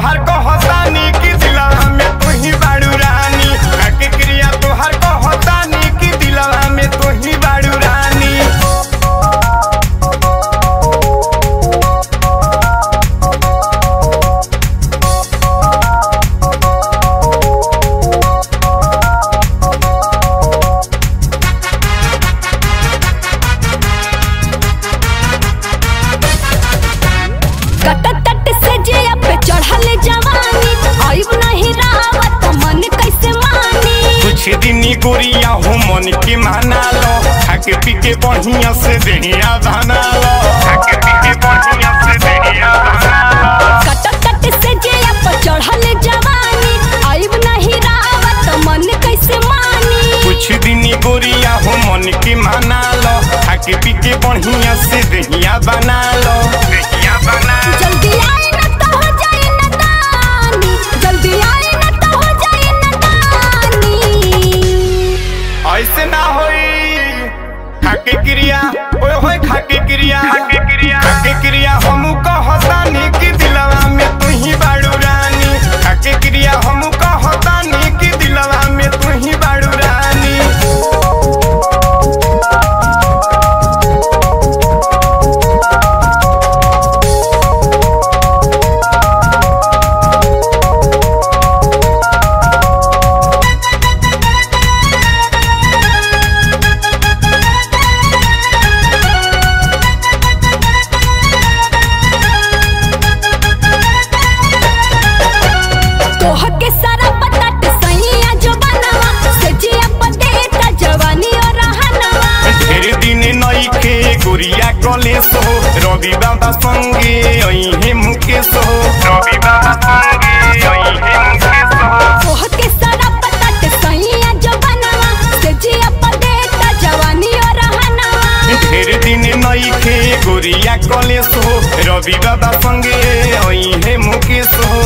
तोहर कहतानी कि दिलवा में तू ही बाड़ू रानी। खाके क्रिया तोहर कहतानी कि दिलवा में तू ही बाड़ू रानी। कुछ दिनी गोरिया हो मन के माना लो। खाके पी के बढ़िया से देहिया बना लो। खाके पी के बढ़िया से देहिया बना लो। कट से जे अब चढ़ल जवानी आइब नहीं रावत मन कैसे मानी। कुछ दिनी गोरिया हो मन के माना लो। खाके पी के बढ़िया से देहिया बना लो। देहिया बना लो। जल्दी आए न तो हो जाए नदानी। जल्दी आए न तो हो जाए नदानी। ऐसे ना होई खाके क्रिया ओए होए खाके क्रिया। खाके क्रिया हमू कहतानी कि दिलवा में तू ही बाड़ू रानी। खाके क्रिया हमू कहतानी कि दिलवा में तू ही बाड़ू रानी। रवि बाबा संगे अइहे मुकेश हो। रवि बाबा संगे अइहे मुकेश हो। तोह के सारा पता सैया जो बनवा से जिया पदेता जवानी और रहनवा। ढेर दिन नइखे गोरिया कलेश हो। रवि बाबा संगे अइहे मुकेश हो।